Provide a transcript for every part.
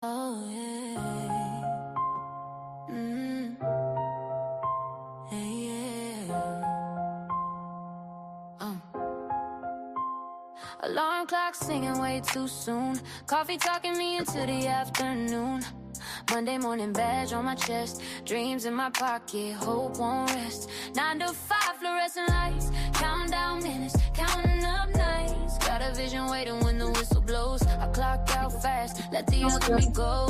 Oh, yeah. Hey, yeah. Alarm clock singing way too soon. Coffee talking me into the afternoon. Monday morning badge on my chest. Dreams in my pocket, hope won't rest. 9 to 5 fluorescent lights. Counting down minutes, counting up nights. Got a vision waiting when the whistle blows. I clock out fast, let the other me go.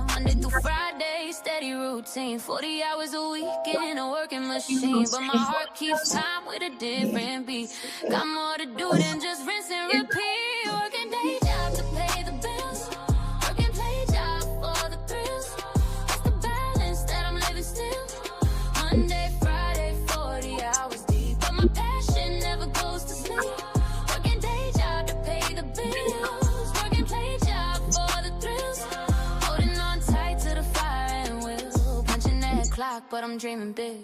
Monday through Friday, steady routine. 40 hours a week in a working machine. But my heart keeps time with a different beat. Got more to do than just rinse and repeat. Working day job to pay the bills. Working play job for the thrills. It's the balance that I'm living still. Monday, Friday, 40 hours deep. But my passion never goes to sleep. Working day job to pay the bills. Working play job for the thrills. Holding on tight to the fire and will. Punching that clock, but I'm dreaming big.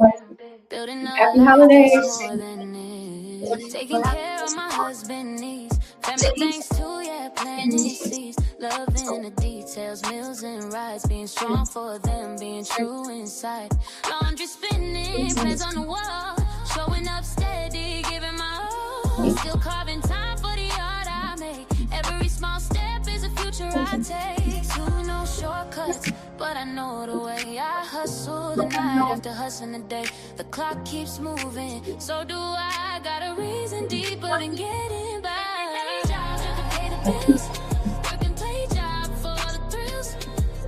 Building a Happy life holidays. that's more than this. Taking care of my husband needs. Family thanks to, yeah, planting seeds. Loving the details, meals and rides. Being strong for them, being true inside. Laundry spinning, plans on the wall. Showing up steady, giving my all. Still carving time for the art I make. Every small step is a future I take. To no shortcuts, but I know the way. I hustle the night after hustling the day. The clock keeps moving, so do I. Got a reason deeper than getting by. Jobs to pay the bills. Work and play job for the thrills.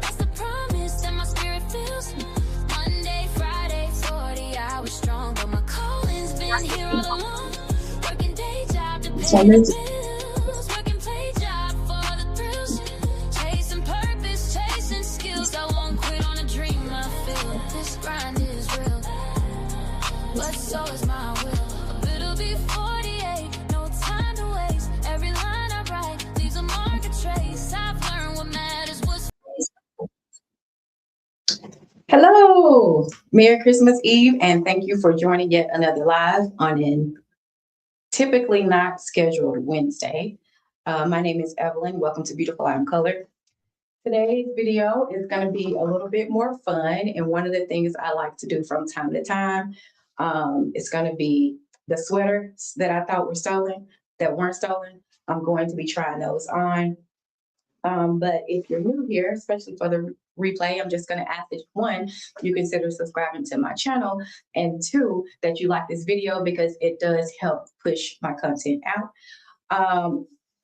That's the promise that my spirit feels. Monday, Friday, 40 hours strong, but my calling's been here all along. Working day job to pay the bills. Work and play job for the thrills. Chasing purpose, chasing skills. I won't quit on a dream I feel. This grind is real, but so is my will. A bit'll be 48, no time to waste. Every line I write leaves a mark, a trace. I've learned what matters was. Hello. Merry Christmas Eve, and thank you for joining yet another live on an typically not scheduled Wednesday. My name is Evelyn. Welcome to Beautiful I'm Colored. Today's video is going to be a little bit more fun, and one of the things I like to do from time to time is going to be the sweaters that I thought were stolen, that weren't stolen. I'm going to be trying those on. But if you're new here, especially for the replay, I'm just going to ask that one, you consider subscribing to my channel, and two, that you like this video because it does help push my content out.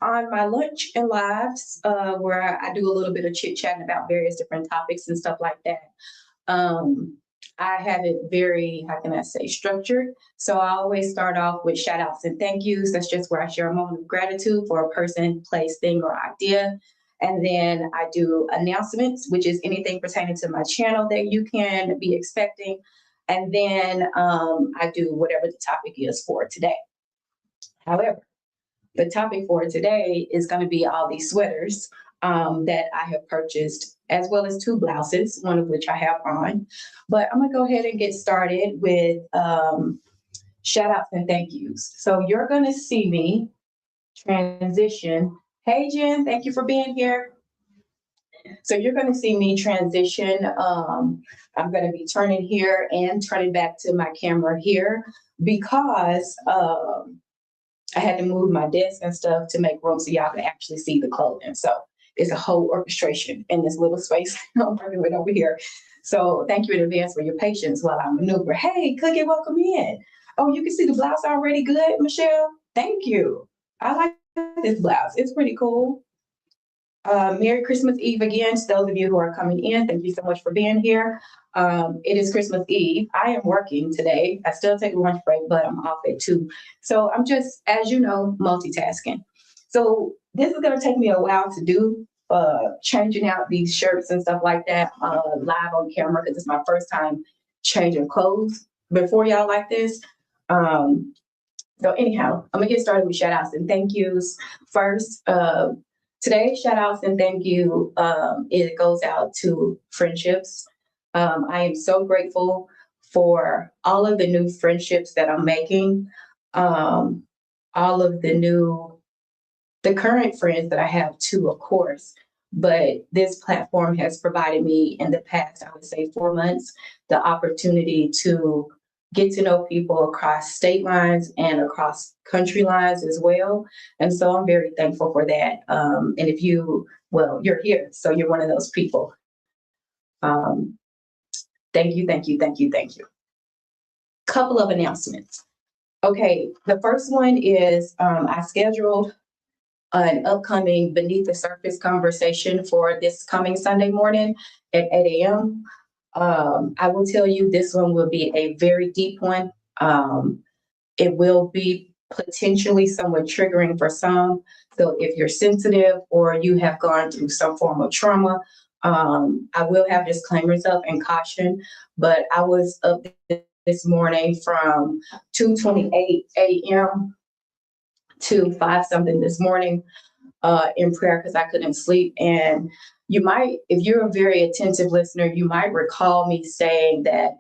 On my lunch and lives, where I do a little bit of chit chatting about various different topics and stuff like that. I have it very, how can I say, structured. So I always start off with shout outs and thank yous. That's just where I share a moment of gratitude for a person, place, thing, or idea. And then I do announcements, which is anything pertaining to my channel that you can be expecting. And then I do whatever the topic is for today. However, the topic for today is going to be all these sweaters that I have purchased, as well as 2 blouses, one of which I have on. But I'm going to go ahead and get started with shout outs and thank yous. So you're going to see me transition. Hey, Jen, thank you for being here. So you're going to see me transition. I'm going to be turning here and turning back to my camera here because I had to move my desk and stuff to make room so y'all can actually see the clothing. So it's a whole orchestration in this little space I'm working with over here. So thank you in advance for your patience while I maneuver. Hey, Cookie, welcome in. Oh, you can see the blouse already good, Michelle? Thank you. I like this blouse. It's pretty cool. Merry Christmas Eve again to those of you who are coming in. Thank you so much for being here. It is Christmas Eve. I am working today. I still take a lunch break, but I'm off at 2. So I'm just, as you know, multitasking. So this is going to take me a while to do, changing out these shirts and stuff like that live on camera because it's my first time changing clothes before y'all like this. So anyhow, I'm going to get started with shout outs and thank yous first. Today's shout outs and thank you, it goes out to friendships. I am so grateful for all of the new friendships that I'm making, all of the current friends that I have too, of course. But this platform has provided me in the past, I would say 4 months, the opportunity to get to know people across state lines and across country lines as well. And so I'm very thankful for that. And if you, well, you're here, so you're one of those people. Um, thank you, thank you, thank you, thank you. Couple of announcements. Okay, the first one is I scheduled an upcoming Beneath the Surface conversation for this coming Sunday morning at 8 a.m. I will tell you this one will be a very deep one. It will be potentially somewhat triggering for some. So if you're sensitive or you have gone through some form of trauma, I will have disclaimers up and caution, but I was up this morning from 2:28 a.m. to 5 something this morning in prayer because I couldn't sleep. And you might, if you're a very attentive listener, you might recall me saying that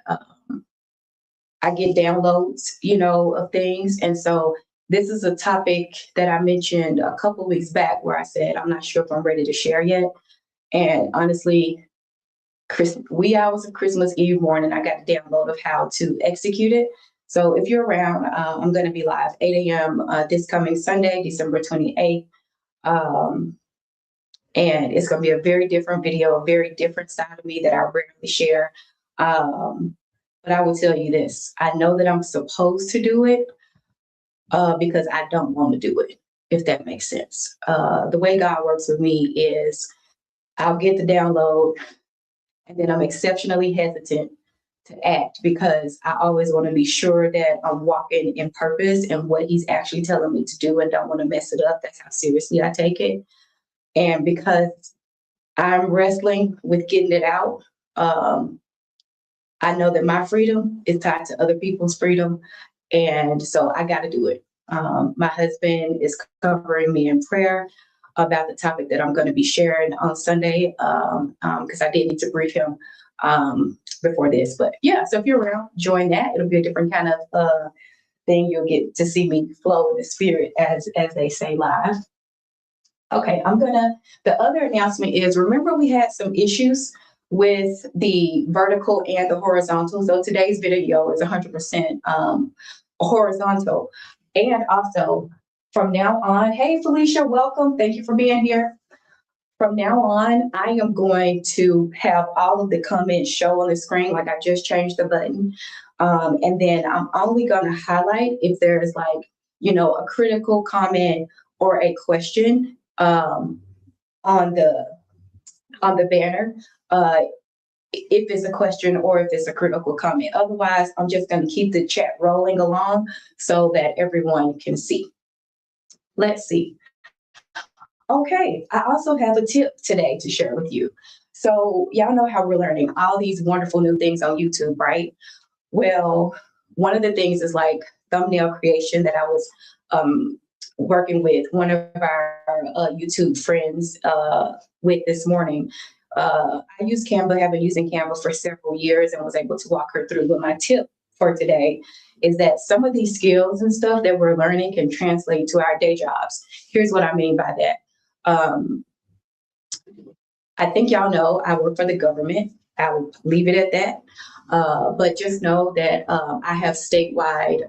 I get downloads, of things. And so this is a topic that I mentioned a couple of weeks back where I said, I'm not sure if I'm ready to share yet. And honestly, wee hours of Christmas Eve morning, I got a download of how to execute it. So if you're around, I'm going to be live 8 a.m. This coming Sunday, December 28th. And it's going to be a very different video, a very different side of me that I rarely share. But I will tell you this, I know that I'm supposed to do it because I don't want to do it, if that makes sense. The way God works with me is I'll get the download and then I'm exceptionally hesitant to act because I always want to be sure that I'm walking in purpose and what he's actually telling me to do and don't want to mess it up. That's how seriously I take it. And because I'm wrestling with getting it out, I know that my freedom is tied to other people's freedom. And so I got to do it. My husband is covering me in prayer about the topic that I'm going to be sharing on Sunday because I did need to brief him before this. But yeah, so if you're around, join that. It'll be a different kind of thing. You'll get to see me flow in the spirit, as they say, live. Okay, the other announcement is, remember we had some issues with the vertical and the horizontal. So today's video is 100% horizontal. And also from now on, hey Felicia, welcome. Thank you for being here. From now on, I am going to have all of the comments show on the screen, like I just changed the button. And then I'm only going to highlight if there's a critical comment or a question on the banner, if it's a question or if it's a critical comment. Otherwise, I'm just going to keep the chat rolling along so that everyone can see. Let's see. Okay, I also have a tip today to share with you. So y'all know how we're learning all these wonderful new things on YouTube, right? Well, one of the things is like thumbnail creation that I was working with one of our YouTube friends with this morning. I use Canva, have been using Canva for several years and was able to walk her through. But my tip for today is that some of these skills and stuff that we're learning can translate to our day jobs. Here's what I mean by that. I think y'all know I work for the government. I will leave it at that. But just know that I have statewide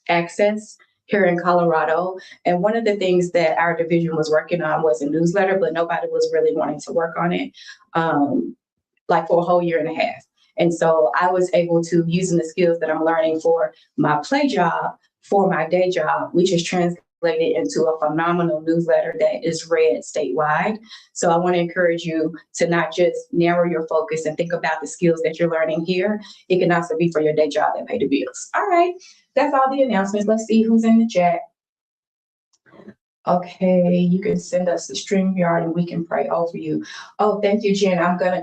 access here in Colorado. And one of the things that our division was working on was a newsletter, but nobody was really wanting to work on it for a whole year and a half. And so I was able to, using the skills that I'm learning for my play job, for my day job, which is translated into a phenomenal newsletter that is read statewide. So I want to encourage you to not just narrow your focus and think about the skills that you're learning here. It can also be for your day job that pay the bills. All right, that's all the announcements. Let's see who's in the chat. Okay, you can send us the StreamYard and we can pray over you. Oh, thank you, Jen.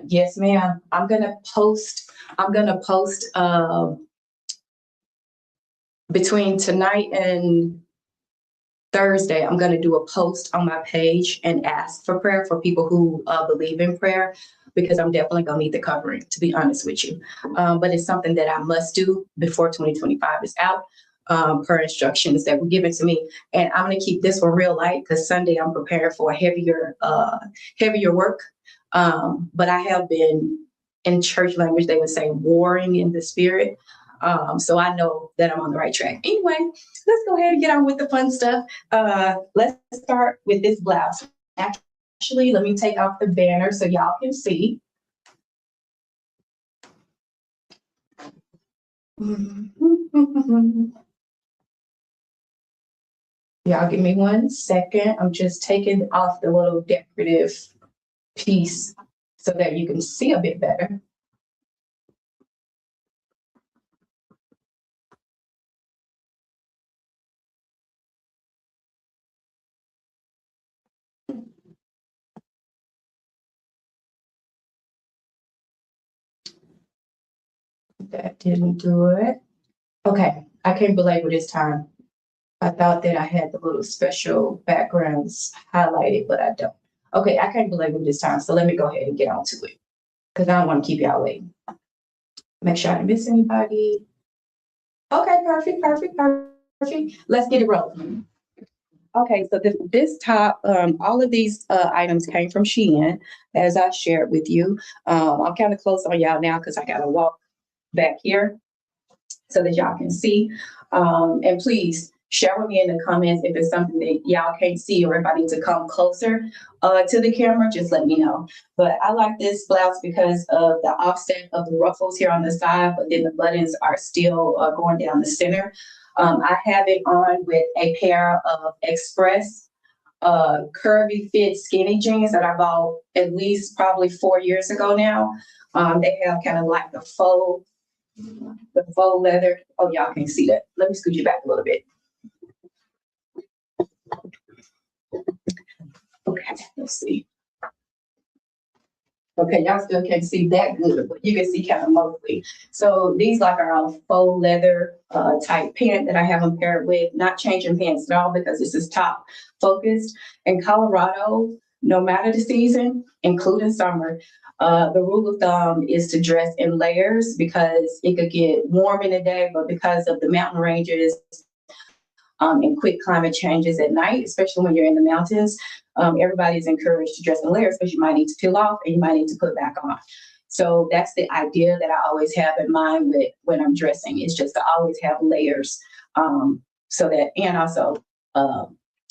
Yes, ma'am. I'm gonna post between tonight and Thursday, I'm going to do a post on my page and ask for prayer for people who believe in prayer, because I'm definitely going to need the covering, to be honest with you. But it's something that I must do before 2025 is out. per instructions that were given to me. And I'm going to keep this one real light because Sunday I'm preparing for heavier work. But I have been, in church language, they would say warring in the spirit. So I know that I'm on the right track. Anyway, let's go ahead and get on with the fun stuff. Let's start with this blouse. Actually, let me take off the banner so y'all can see. Y'all give me 1 second. I'm just taking off the little decorative piece so that you can see a bit better. That didn't do it. Okay, I can't belabor this time. I thought that I had the little special backgrounds highlighted, but I don't. Okay, I can't belabor this time, so let me go ahead and get on to it because I don't want to keep y'all waiting. Make sure I didn't miss anybody. Okay, perfect. Let's get it rolling. Okay, so this top, all of these items came from Shein, as I shared with you. I'm kind of close on y'all now because I got to walk back here so that y'all can see. And please share with me in the comments if it's something that y'all can't see or if I need to come closer to the camera, just let me know. But I like this blouse because of the offset of the ruffles here on the side, but then the buttons are still going down the center. I have it on with a pair of Express curvy fit skinny jeans that I bought at least probably 4 years ago now. They have kind of like the faux leather. Oh, y'all can't see that. Let me scoot you back a little bit. Okay, let's see. Okay, y'all still can't see that good, but you can see kind of mostly. So these like are a faux leather type pant that I have them paired with, not changing pants at all because this is top focused. In Colorado, no matter the season, including summer, the rule of thumb is to dress in layers because it could get warm in the day, but because of the mountain ranges and quick climate changes at night, especially when you're in the mountains, everybody's encouraged to dress in layers because you might need to peel off and you might need to put back on. So that's the idea that I always have in mind with when I'm dressing. It's just to always have layers so that, and also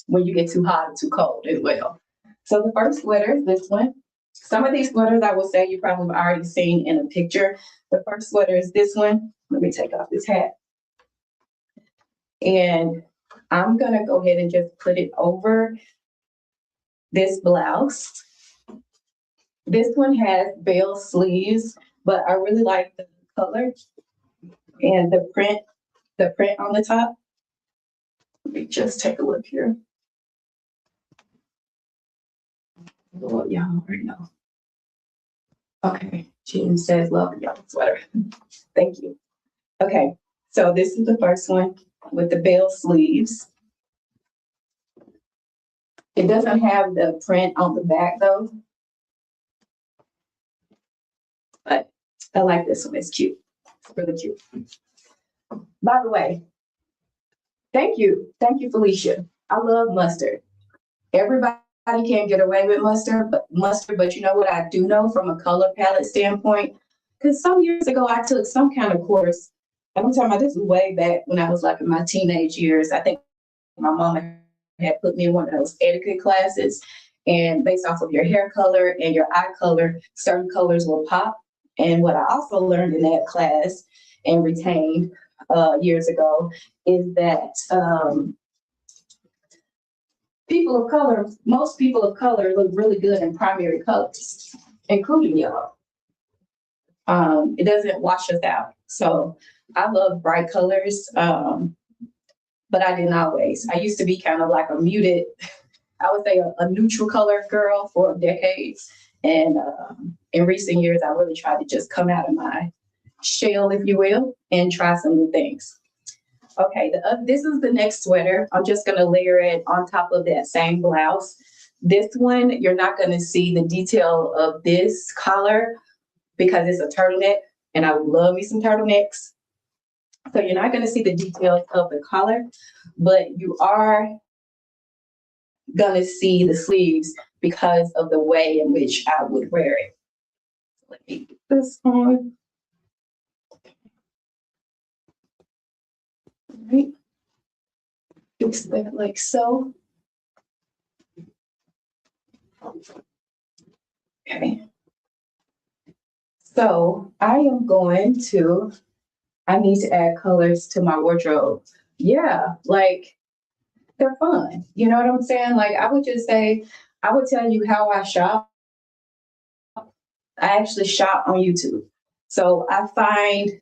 when you get too hot or too cold as well. So the first sweater is this one. Some of these sweaters I will say you probably have already seen in a picture. The first sweater is this one. Let me take off this hat. And I'm gonna go ahead and just put it over this blouse. This one has bell sleeves, but I really like the color and the print on the top. Let me just take a look here. Well, y'all already know. Okay, Jean says love y'all sweater. Thank you. Okay, so this is the first one with the bell sleeves. It doesn't have the print on the back though, but I like this one. It's cute. It's really cute. By the way, thank you, Felicia. I love mustard. Everybody can't get away with mustard, but you know what I do know from a color palette standpoint? Because some years ago I took some kind of course, and I'm talking about this way back when I was like in my teenage years. I think my mom had put me in one of those etiquette classes, and based off of your hair color and your eye color, certain colors will pop. And what I also learned in that class and retained years ago is that most people of color look really good in primary colors, including yellow. It doesn't wash us out. So I love bright colors, but I didn't always. I used to be kind of like a muted, I would say a neutral color girl for decades. And in recent years, I really tried to just come out of my shell, if you will, and try some new things. Okay, this is the next sweater. I'm just gonna layer it on top of that same blouse. This one, you're not gonna see the detail of this collar because it's a turtleneck, and I love me some turtlenecks. So you're not going to see the details of the collar, but you are going to see the sleeves because of the way in which I would wear it. Let me get this on. Right. Fix that like so. Okay. So I need to add colors to my wardrobe. Yeah, like they're fun. You know what I'm saying? Like I would just say, I would tell you how I shop. I actually shop on YouTube. So I find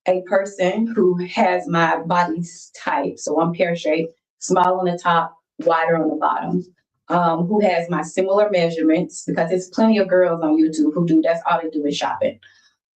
a person who has my body type. So I'm pear shaped, small on the top, wider on the bottom. Who has my similar measurements because there's plenty of girls on YouTube who do that's all they do is shopping.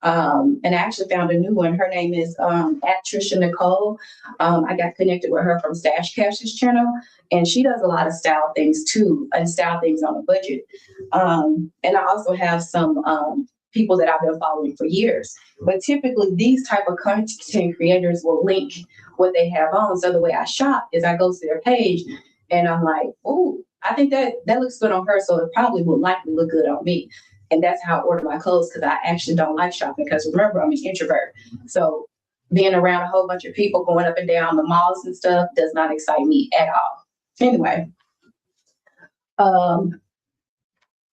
And I actually found a new one. Her name is at Trisha Nicole. I got connected with her from Stash Cash's channel, and she does a lot of style things too, and style things on a budget. And I also have some people that I've been following for years. But typically, these type of content creators will link what they have on. So the way I shop is I go to their page, and I'm like, oh, I think that looks good on her, so it probably would likely look good on me. And that's how I order my clothes because I actually don't like shopping because remember, I'm an introvert. So being around a whole bunch of people going up and down the malls and stuff does not excite me at all. Anyway,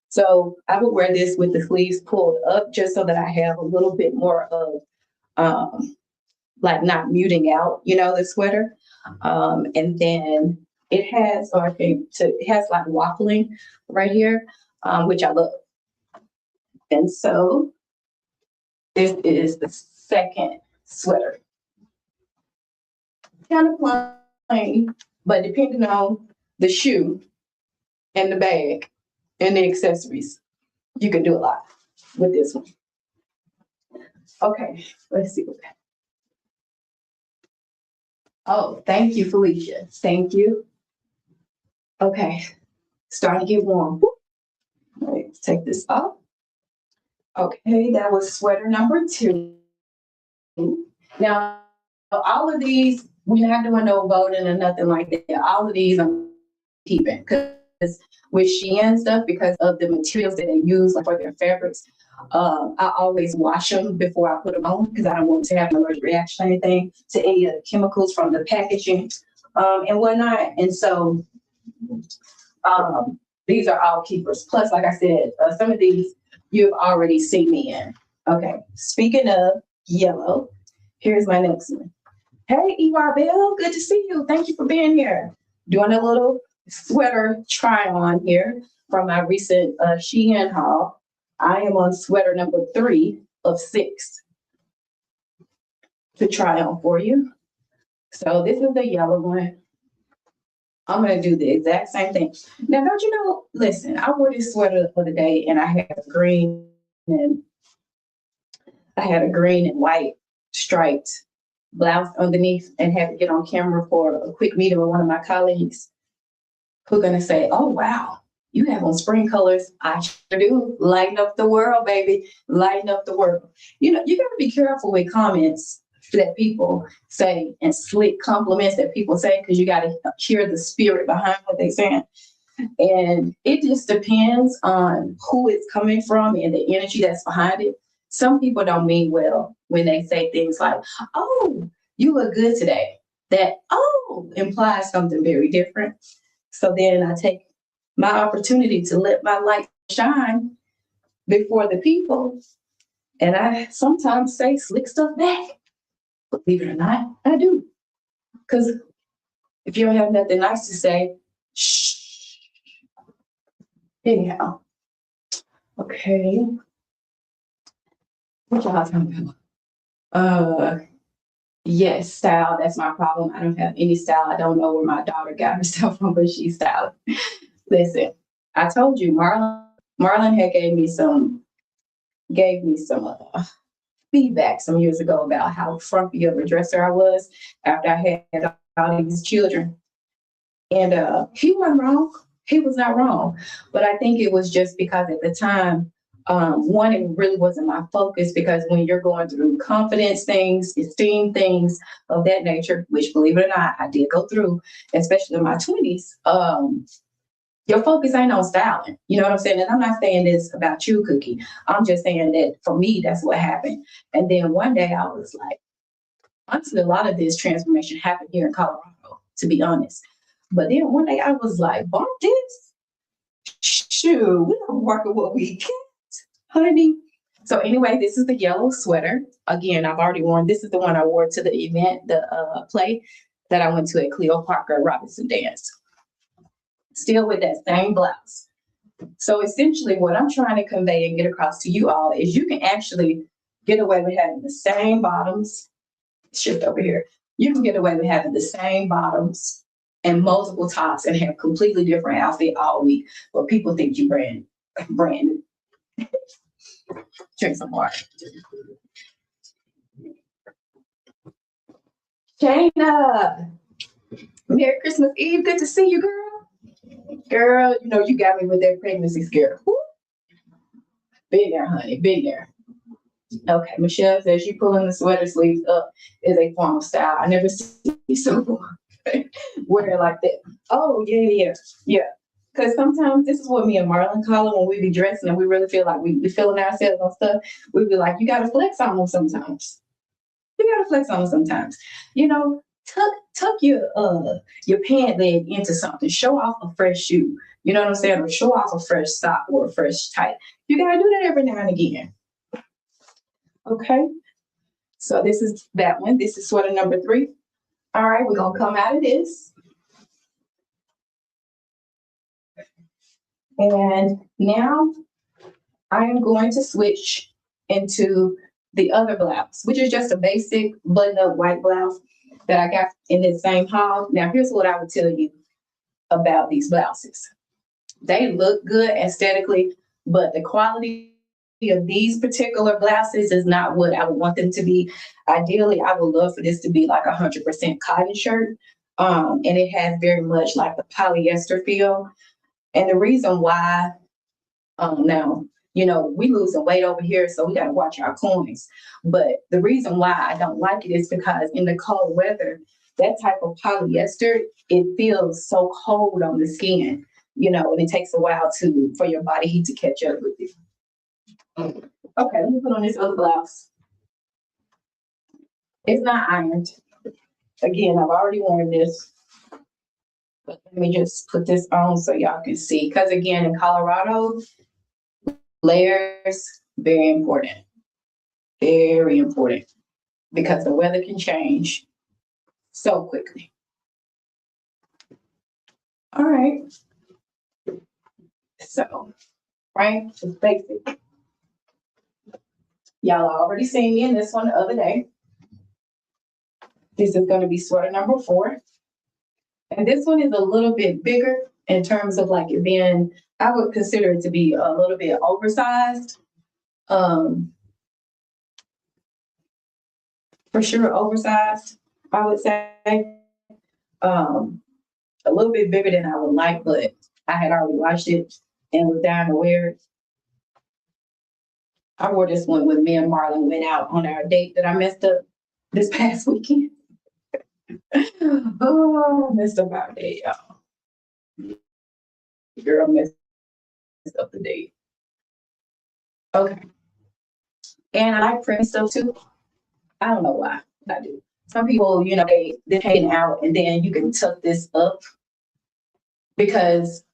so I would wear this with the sleeves pulled up just so that I have a little bit more of like not muting out, the sweater. And then it has, it has like waffling right here, which I love. And so this is the second sweater. Kind of plain, but depending on the shoe and the bag and the accessories, you can do a lot with this one. Okay, let's see. Oh, thank you, Felicia. Thank you. Okay, starting to get warm. All right, let's take this off. Okay, that was sweater number 2. Now, all of these, we're not doing no voting or nothing like that. All of these I'm keeping because with Shein stuff, because of the materials that they use like for their fabrics, I always wash them before I put them on because I don't want to have an allergic reaction or anything to any of the chemicals from the packaging and whatnot. And so these are all keepers. Plus, like I said, some of these you've already seen me in. Okay, speaking of yellow, here's my next one. Hey, EY Bell, good to see you. Thank you for being here. Doing a little sweater try on here from my recent Shein haul. I am on sweater number 3 of 6 to try on for you. So this is the yellow one. I'm going to do the exact same thing. Now, don't you know, listen, I wore this sweater the other day and I had a green and white striped blouse underneath and had to get on camera for a quick meeting with one of my colleagues who are going to say, oh, wow, you have on spring colors. I sure do. Lighten up the world, baby. Lighten up the world. You got to be careful with comments that people say and slick compliments that people say because you got to hear the spirit behind what they're saying. And it just depends on who it's coming from and the energy that's behind it. Some people don't mean well when they say things like, oh, you look good today. That, oh, implies something very different. So then I take my opportunity to let my light shine before the people. And I sometimes say slick stuff back. Believe it or not, I do. Because if you don't have nothing nice to say, shh. Anyhow. Okay. What y'all talking about? Yes, style. That's my problem. I don't have any style. I don't know where my daughter got her stuff from, but she's styled. Listen, I told you, Marlon had gave me some feedback some years ago about how frumpy of a dresser I was after I had all these children. And he wasn't wrong. He was not wrong. But I think it was just because at the time One, it really wasn't my focus because when you're going through confidence things, esteem things of that nature, which believe it or not, I did go through, especially in my 20s, your focus ain't on styling. You know what I'm saying? And I'm not saying this about you, Cookie. I'm just saying that for me, that's what happened. And then one day I was like, honestly, a lot of this transformation happened here in Colorado, to be honest. But then one day I was like, bump this? Shoot, we don't work with what we can, honey. So anyway, this is the yellow sweater. Again, I've already worn, this is the one I wore to the event, the play that I went to at Cleo Parker Robinson Dance. Still with that same blouse. So essentially what I'm trying to convey and get across to you all is you can actually get away with having the same bottoms. Shift over here. You can get away with having the same bottoms and multiple tops and have completely different outfit all week, but people think you brand. Drink some water. Shayna, Merry Christmas Eve. Good to see you, girl. Girl, you know you got me with that pregnancy scare. Woo. Been there, honey. Been there. Okay, Michelle says she pulling the sweater sleeves up is a formal style. I never see someone wear it like that. Oh, yeah. Because sometimes this is what me and Marlon call it when we be dressing and we really feel like we feeling ourselves on stuff. We be like, you got to flex on them sometimes. You got to flex on them sometimes. You know, tuck your pant leg into something. Show off a fresh shoe. You know what I'm saying? Or show off a fresh sock or a fresh tight. You got to do that every now and again. Okay, so this is that one. This is sweater number 3. All right, we're gonna come out of this. And now I am going to switch into the other blouse, which is just a basic button-up white blouse that I got in this same haul. Now, here's what I would tell you about these blouses. They look good aesthetically, but the quality of these particular blouses is not what I would want them to be. Ideally, I would love for this to be like 100% cotton shirt. And it has very much like the polyester feel. And the reason why, now, you know, we losing weight over here, so we got to watch our coins. But the reason why I don't like it is because in the cold weather, that type of polyester, it feels so cold on the skin, you know, and it takes a while for your body heat to catch up with it. Okay, let me put on this other blouse. It's not ironed. Again, I've already worn this. But let me just put this on so y'all can see. Because again, in Colorado, layers, very important. Very important. Because the weather can change so quickly. All right. So, right, it's basic. Y'all already seen me in this one the other day. This is going to be sweater number 4. And this one is a little bit bigger in terms of like it being, I would consider it to be a little bit oversized. For sure oversized, I would say. A little bit bigger than I would like, but I had already washed it and was down to wear it. I wore this one when me and Marlon went out on our date that I messed up this past weekend. Oh, I messed up our date, y'all. Girl messed up the date. Okay. And I like print stuff too. I don't know why. I do. Some people, you know, they hang out and then you can tuck this up because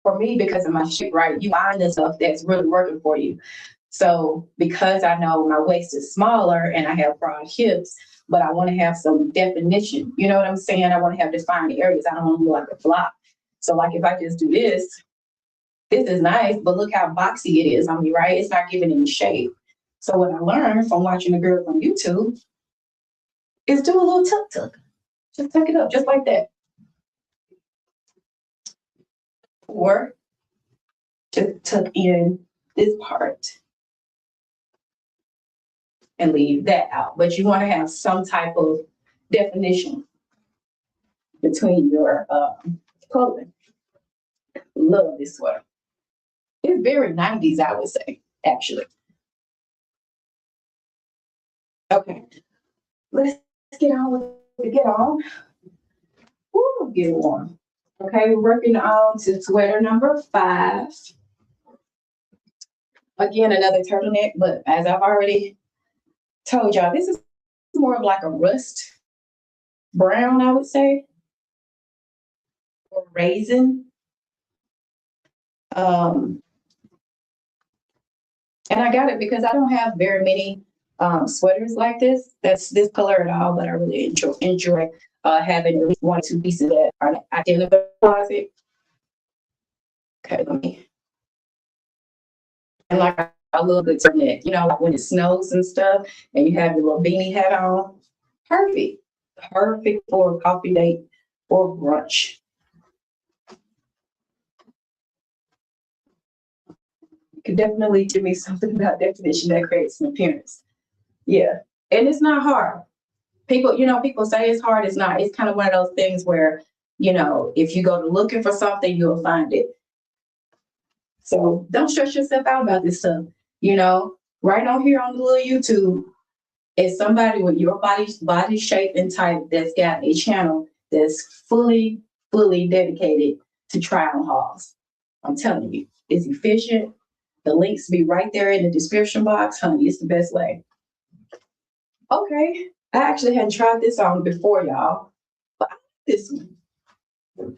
for me, because of my shape, right, you find the stuff that's really working for you. So because I know my waist is smaller and I have broad hips, but I want to have some definition. You know what I'm saying? I want to have defined areas. I don't want to look like a flop. So like if I just do this is nice, but look how boxy it is on me, right? It's not giving any shape. So what I learned from watching the girls on YouTube is do a little tuck. Just tuck it up, just like that. Or just tuck in this part and leave that out. But you want to have some type of definition between your clothing. Love this sweater. It's very 90s, I would say, actually. Okay, let's get on with it. Get on. Woo, get warm. Okay, we're working on to sweater number 5. Again, another turtleneck, but as I've already told y'all, this is more of like a rust brown, I would say, or raisin. Um, and I got it because I don't have very many sweaters like that's this color at all, but I really enjoy having at least 1 or 2 pieces that are identical in the closet. Okay, let me. And like I love good turtleneck, like when it snows and stuff, and you have your little beanie hat on. Perfect, perfect for a coffee date or brunch. You could definitely give me something about definition that creates an appearance. Yeah, and it's not hard. People say it's hard. It's not. It's kind of one of those things where, if you go to looking for something, you'll find it. So don't stress yourself out about this stuff. Right on here on the little YouTube is somebody with your body shape and type that's got a channel that's fully dedicated to try on hauls. I'm telling you, it's efficient. The links be right there in the description box. Honey, it's the best way. Okay. I actually hadn't tried this on before, y'all, but I like this one.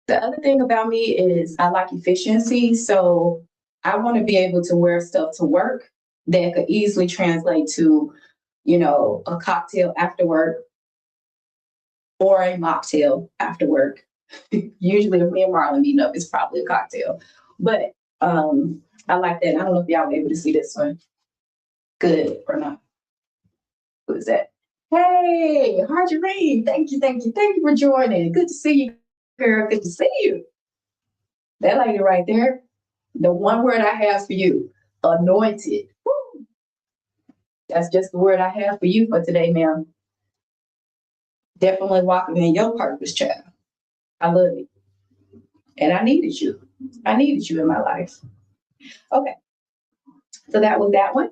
The other thing about me is I like efficiency. So I want to be able to wear stuff to work that could easily translate to, a cocktail after work or a mocktail after work. Usually if me and Marlon meeting up, it's probably a cocktail. But I like that. I don't know if y'all were able to see this one. Good or not. Who is that? Hey, Marjorie. Thank you, thank you, thank you for joining. Good to see you, girl. Good to see you. That lady right there, the one word I have for you, anointed. Woo. That's just the word I have for you for today, ma'am. Definitely walking in your purpose, child. I love it. And I needed you. I needed you in my life. Okay. So that was that one.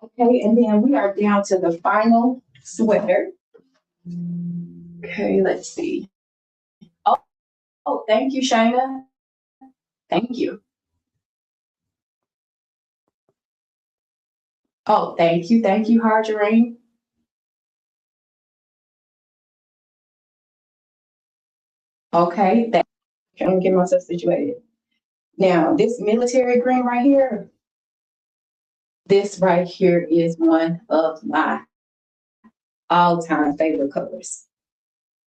Okay, and then we are down to the final sweater. Okay, let's see. Oh, thank you, Shayna. Thank you. Oh, thank you, Marjorie. Okay, I'm gonna get myself situated. Now, this military green right here, this right here is one of my all-time favorite colors.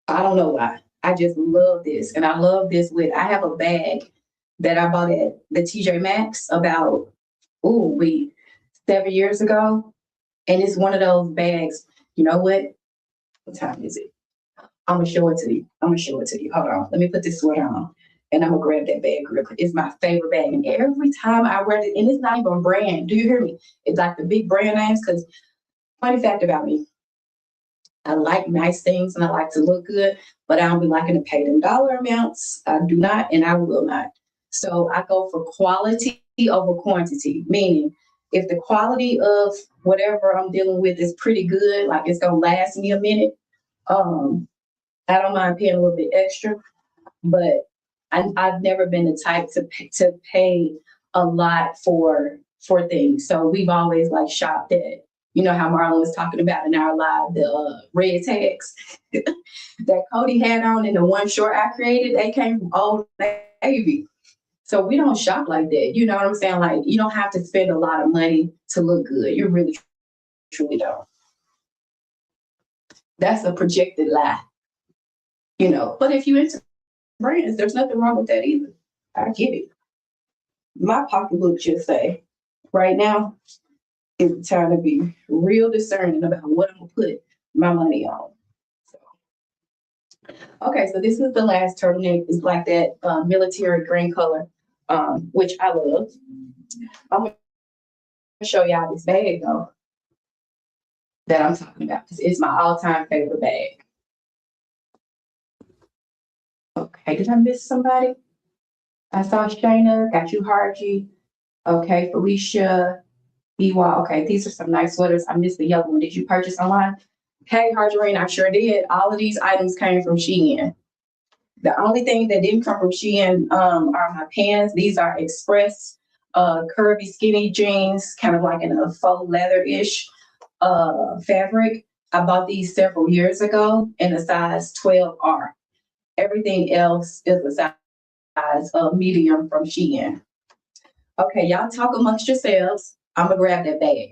I don't know why. I just love this. And I love this I have a bag that I bought at the TJ Maxx about, 7 years ago. And it's one of those bags. You know what? What time is it? I'm gonna show it to you. Hold on. Let me put this sweater on. And I'm gonna grab that bag real quick. It's my favorite bag. And every time I wear it, and it's not even a brand. Do you hear me? It's like the big brand names. Because funny fact about me, I like nice things and I like to look good, but I don't be liking to pay them dollar amounts. I do not, and I will not. So I go for quality over quantity, meaning if the quality of whatever I'm dealing with is pretty good, like it's gonna last me a minute, I don't mind paying a little bit extra, but I've never been the type to pay a lot for things. So we've always like shopped at, how Marlon was talking about in our live, the red tags that Cody had on and the one short I created, they came from Old Navy. So we don't shop like that. You know what I'm saying? Like you don't have to spend a lot of money to look good. You really truly don't. That's a projected lie, But if you into brands, there's nothing wrong with that either. I get it. My pocketbook just say, right now is the time to be real discerning about what I'm gonna put my money on. So, okay, so this is the last turtleneck. It's like that military green color, which I love. I'm gonna show y'all this bag though that I'm talking about because it's my all-time favorite bag. Okay, did I miss somebody? I saw Shayna, got you Harji. Okay, Felicia, EY. Okay, these are some nice sweaters. I missed the yellow one. Did you purchase online? Hey, Harjarine, I sure did. All of these items came from Shein. The only thing that didn't come from Shein are my pants. These are express curvy skinny jeans, kind of like in a faux leather-ish fabric. I bought these several years ago in a size 12R. Everything else is a size medium from Shein. Okay, y'all talk amongst yourselves. I'm gonna grab that bag.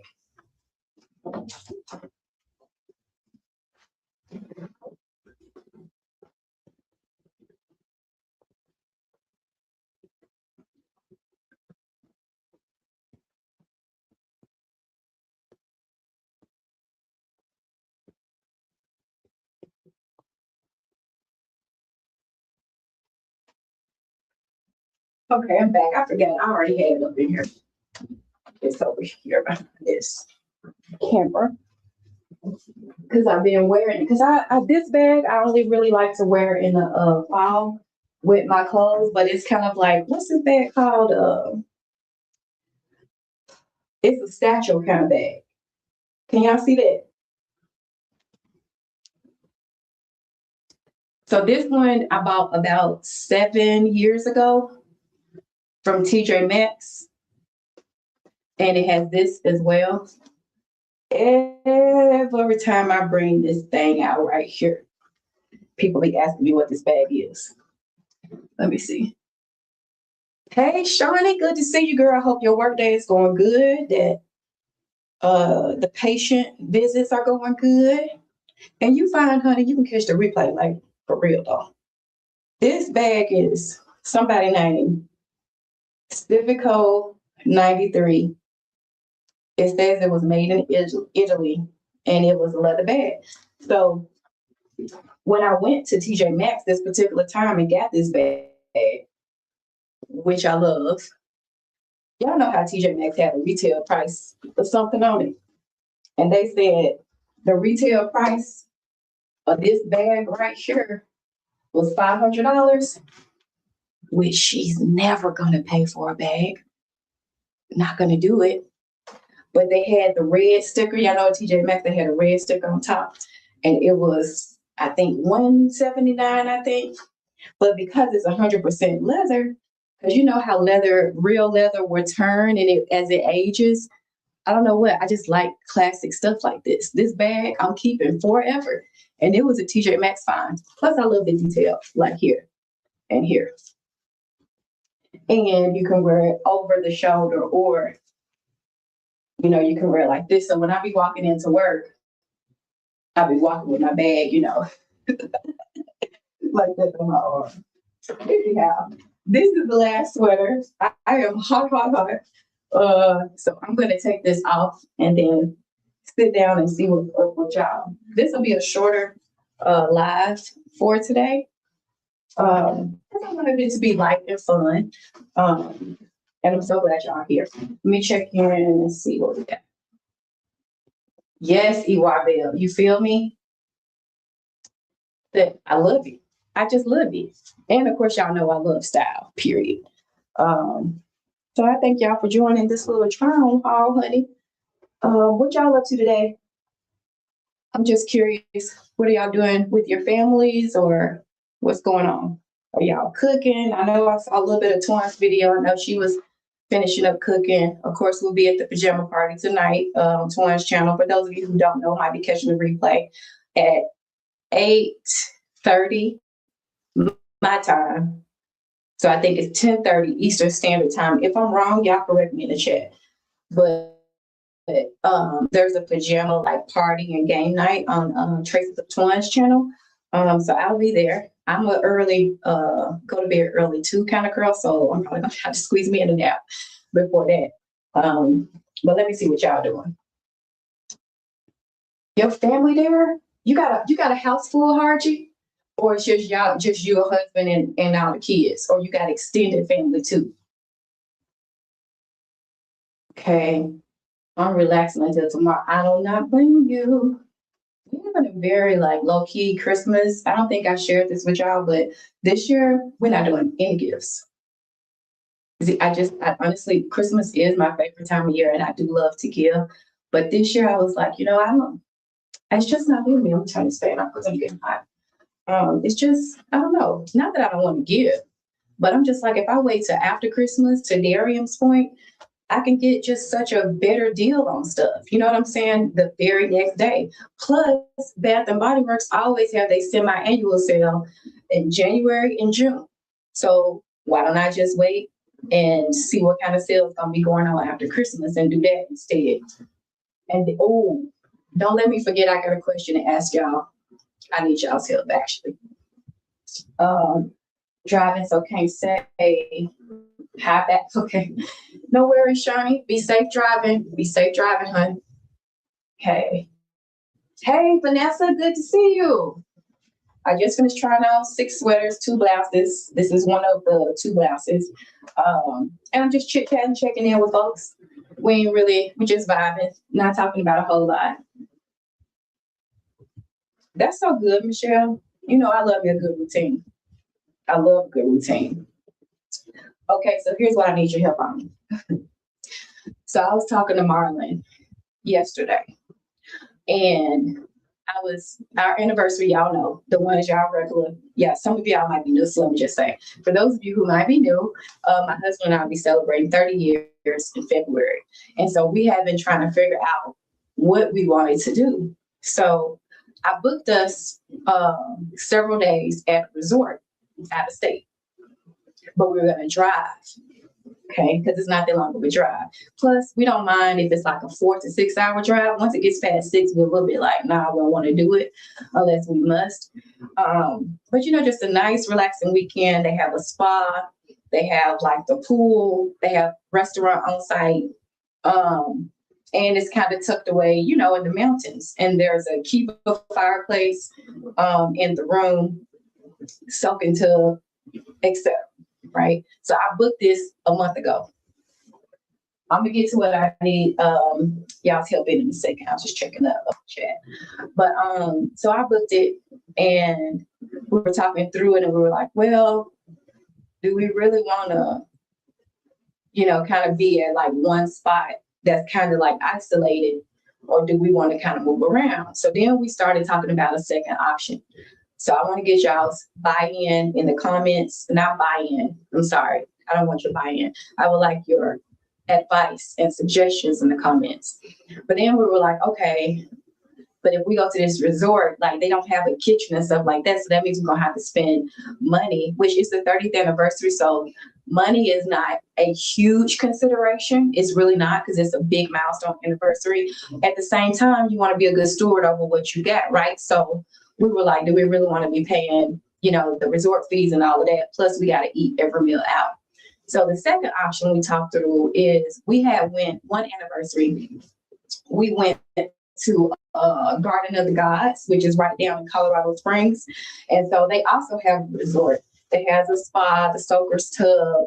Okay, I'm back. I forgot. I already had it up in here. It's over here behind this camera. Because I've been wearing it. Because I this bag I only really like to wear in the fall with my clothes, but it's kind of like what's this bag called? It's a satchel kind of bag. Can y'all see that? So this one I bought about 7 years ago from TJ Maxx, and it has this as well. Every time I bring this thing out right here, people be asking me what this bag is. Let me see. Hey, Shawnee, good to see you, girl. I hope your work day is going good, that the patient visits are going good. And you find, honey, you can catch the replay, like, for real, though. This bag is somebody named Civico 93. It says it was made in Italy, and it was a leather bag. So when I went to TJ Maxx this particular time and got this bag, which I love, y'all know how TJ Maxx had a retail price or something on it. And they said the retail price of this bag right here was $500, which she's never gonna pay for a bag. Not gonna do it. But they had the red sticker. Y'all know at TJ Maxx they had a red sticker on top, and it was I think $179. I think, but because it's 100% leather, because you know how leather, real leather, will turn and it as it ages. I don't know what. I just like classic stuff like this. This bag I'm keeping forever. And it was a TJ Maxx find. Plus, I love the detail, like here and here. And you can wear it over the shoulder, or you can wear it like this. So when I be walking into work, I'll be walking with my bag, like this on my arm. Anyhow, this is the last sweater. I am hot, hot, hot. So I'm gonna take this off and then sit down and see what's up with y'all. This will be a shorter live for today. Because I wanted it to be light and fun. And I'm so glad y'all are here. Let me check in and see what we got. Yes, EY Bell, you feel me? That I love you. I just love you. And of course, y'all know I love style, period. So I thank y'all for joining this little trial haul, honey. What y'all up to today? I'm just curious. What are y'all doing with your families, or what's going on? Are y'all cooking? I know I saw a little bit of Twan's video. I know she was finishing up cooking. Of course, we'll be at the pajama party tonight on Twan's channel. For those of you who don't know, might be catching the replay at 8:30 my time. So I think it's 10:30 Eastern Standard Time. If I'm wrong, y'all correct me in the chat. But there's a pajama like party and game night on Traces of Twan's channel. So I'll be there. I'm a early go to bed early too kind of girl, so I'm probably gonna have to squeeze me in a nap before that. But let me see what y'all doing. Your family there? You got a house full, Harji? Or it's just y'all, just your husband and all the kids, or you got extended family too? Okay. I'm relaxing until tomorrow. I do not blame you. We're having a very like low key Christmas. I don't think I shared this with y'all, but this year we're not doing any gifts. I honestly, Christmas is my favorite time of year, and I do love to give. But this year, I was like, I don't. It's just not in me. I'm trying to stay up because I'm getting hot. It's just, I don't know. Not that I don't want to give, but I'm just like, if I wait till after Christmas, to Darian's point, I can get just such a better deal on stuff. You know what I'm saying? The very next day. Plus, Bath and Body Works always have their semi-annual sale in January and June. So why don't I just wait and see what kind of sales gonna be going on after Christmas and do that instead? And don't let me forget, I got a question to ask y'all. I need y'all's help actually. Driving, so can't say hi back. Okay. No worries, Shawnee. Be safe driving. Be safe driving, hon. Okay. Hey, Vanessa, good to see you. I just finished trying on 6 sweaters, 2 blouses. This is one of the 2 blouses. And I'm just chit-chatting, checking in with folks. We just vibing, not talking about a whole lot. That's so good, Michelle. I love your good routine. I love good routine. Okay, so here's what I need your help on. So I was talking to Marlon yesterday, and our anniversary, y'all know, the ones y'all regular. Yeah, some of y'all might be new, so let me just say, for those of you who might be new, my husband and I will be celebrating 30 years in February. And so we have been trying to figure out what we wanted to do. So I booked us several days at a resort out of state, but we were going to drive. Okay, because it's not that long of a drive. Plus, we don't mind if it's like a 4 to 6 hour drive. Once it gets past 6, we're a little bit like, nah, we don't want to do it unless we must. But just a nice, relaxing weekend. They have a spa, they have like the pool, they have restaurant on site, and it's kind of tucked away, in the mountains. And there's a Kiva fireplace in the room, soaking tub, etc. Right. So I booked this a month ago. I'm gonna get to what I need y'all's help in a second. I was just checking the chat. But so I booked it and we were talking through it and we were like, well, do we really wanna, kind of be at like one spot that's kind of like isolated, or do we want to kind of move around? So then we started talking about a second option. So I want to get y'all's buy-in in the comments. Not buy-in. I'm sorry. I don't want your buy-in. I would like your advice and suggestions in the comments. But then we were like, okay, but if we go to this resort, like they don't have a kitchen and stuff like that. So that means we're going to have to spend money, which is the 30th anniversary. So money is not a huge consideration. It's really not, because it's a big milestone anniversary. At the same time, you want to be a good steward over what you got, right? So we were like, do we really want to be paying, the resort fees and all of that? Plus, we got to eat every meal out. So the second option we talked through is we had one anniversary. We went to Garden of the Gods, which is right down in Colorado Springs. And so they also have a resort. It has a spa, the soaker's tub.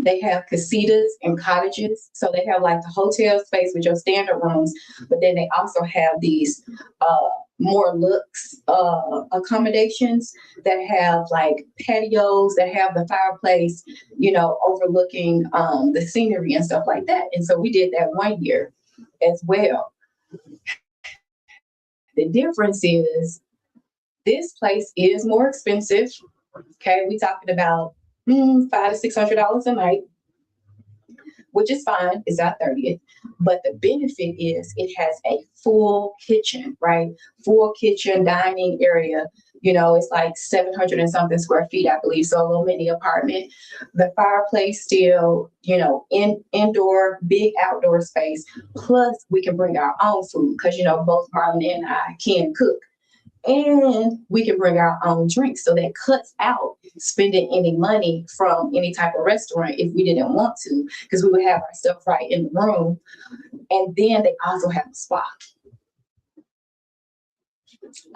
They have casitas and cottages. So they have like the hotel space with your standard rooms, but then they also have these more looks accommodations that have like patios, that have the fireplace, overlooking the scenery and stuff like that. And so we did that one year as well. The difference is this place is more expensive. Okay, we talking about $500 to $600 a night, which is fine. It's our 30th. But the benefit is it has a full kitchen, right? Full kitchen, dining area. It's like 700 and something square feet, I believe. So a little mini apartment. The fireplace still, indoor, big outdoor space. Plus, we can bring our own food because, both Marlon and I can cook. And we can bring our own drinks. So that cuts out spending any money from any type of restaurant if we didn't want to, because we would have our stuff right in the room. And then they also have a spa.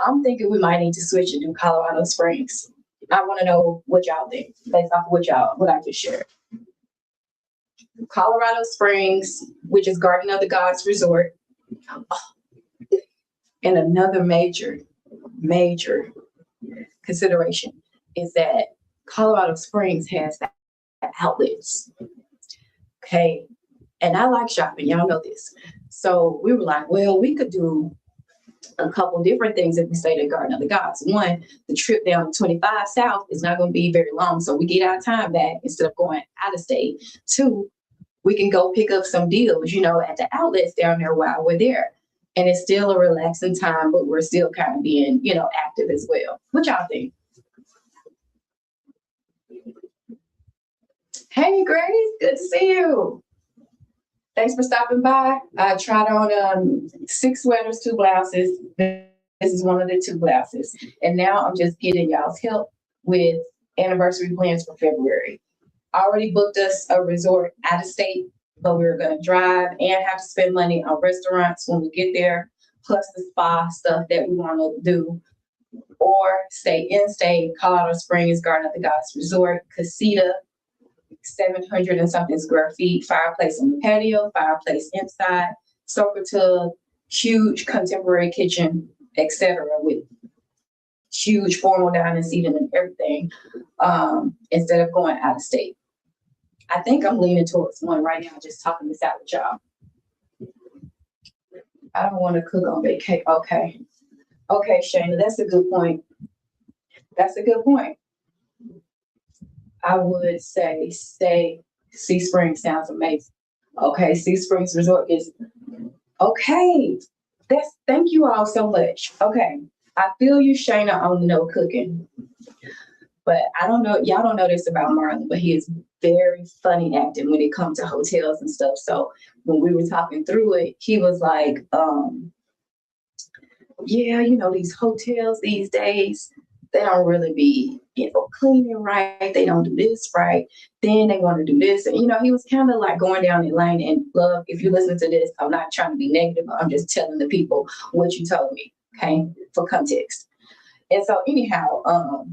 I'm thinking we might need to switch and do Colorado Springs. I want to know what y'all think based off of what I just shared. Colorado Springs, which is Garden of the Gods Resort. And another major consideration is that Colorado Springs has that the outlets. Okay. And I like shopping. Y'all know this. So we were like, well, we could do a couple different things if we stayed at Garden of the Gods. One, the trip down 25 South is not going to be very long. So we get our time back instead of going out of state. Two, we can go pick up some deals, at the outlets down there while we're there. And it's still a relaxing time, but we're still kind of being, active as well. What y'all think? Hey, Grace, good to see you. Thanks for stopping by. I tried on 6 sweaters, 2 blouses. This is one of the 2 blouses. And now I'm just getting y'all's help with anniversary plans for February. I already booked us a resort out of state, but we're going to drive and have to spend money on restaurants when we get there, plus the spa stuff that we want to do, or stay in state, Colorado Springs, Garden of the Gods Resort, Casita, 700 and something square feet, fireplace on the patio, fireplace inside, sofa tub, huge contemporary kitchen, etc., with huge formal dining seating and everything, instead of going out of state. I think I'm leaning towards one right now, just talking this out with y'all. I don't want to cook on vacation. Okay, Shayna, that's a good point. I would say Sea Springs sounds amazing. Okay, Sea Springs Resort is okay. Thank you all so much. Okay, I feel you, Shayna, on no cooking. But I don't know, y'all don't know this about Marlon, but he is very funny acting when it comes to hotels and stuff. So when we were talking through it, he was like, yeah, these hotels these days, they don't really be, cleaning right. They don't do this right. Then they want to do this. And, he was kind of like going down the lane. And love, if you listen to this, I'm not trying to be negative. I'm just telling the people what you told me, okay, for context. And so anyhow,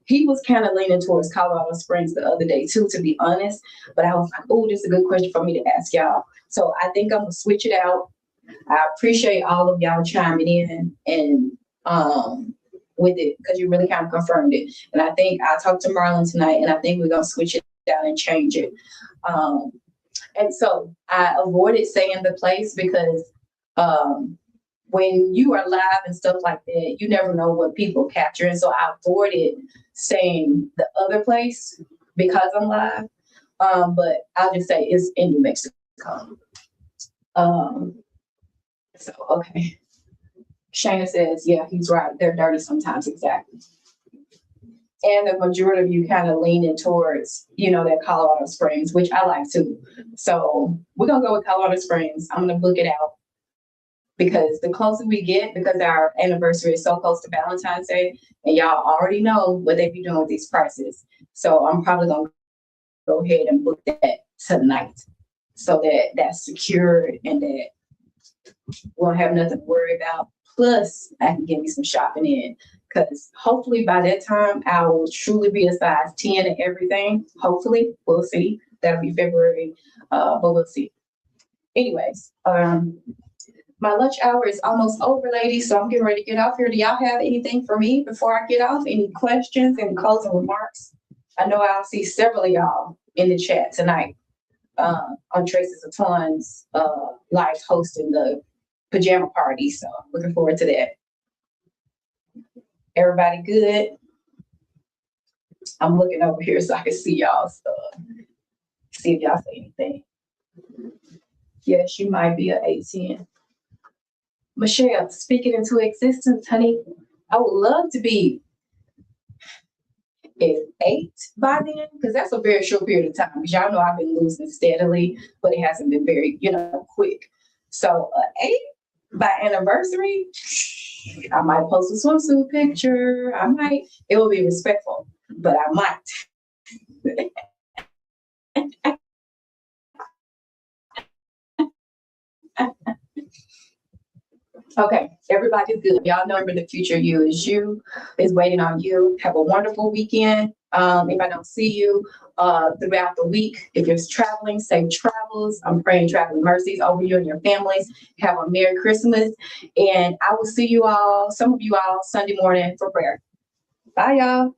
he was kind of leaning towards Colorado Springs the other day too, to be honest. But I was like, oh, this is a good question for me to ask y'all. So I think I'm going to switch it out. I appreciate all of y'all chiming in and with it, because you really kind of confirmed it. And I think I talked to Marlon tonight, and I think we're going to switch it down and change it. And so I avoided saying the place because when you are live and stuff like that, you never know what people capture. And so I avoided saying the other place because I'm live. But I'll just say it's in New Mexico. So, okay. Shayna says, yeah, he's right. They're dirty sometimes, exactly. And the majority of you kind of leaning towards, that Colorado Springs, which I like too. So we're going to go with Colorado Springs. I'm going to book it out because the closer we get, because our anniversary is so close to Valentine's Day, and y'all already know what they be doing with these prices. So I'm probably going to go ahead and book that tonight so that that's secured and that we won't have nothing to worry about. Plus, I can get me some shopping in, because hopefully by that time, I will truly be a size 10 and everything. Hopefully, we'll see. That'll be February, but we'll see. Anyways, my lunch hour is almost over, ladies, so I'm getting ready to get off here. Do y'all have anything for me before I get off? Any questions and closing remarks? I know I'll see several of y'all in the chat tonight on Tracy Saton's live hosting the pajama party, so I'm looking forward to that. Everybody good? I'm looking over here so I can see y'all stuff. See if y'all say anything. Yes, you might be an 810. Michelle, speak it into existence, honey. I would love to be at 8 by then, because that's a very short period of time. Because y'all know I've been losing steadily, but it hasn't been very, quick. So 8 by anniversary, I might post a swimsuit picture. It will be respectful, but I might. Okay, everybody's good. Y'all know, remember, the future you is waiting on you. Have a wonderful weekend. If I don't see you throughout the week, if you're traveling, safe travels. I'm praying traveling mercies over you and your families. Have a Merry Christmas. And I will see you all, some of you all, Sunday morning for prayer. Bye, y'all.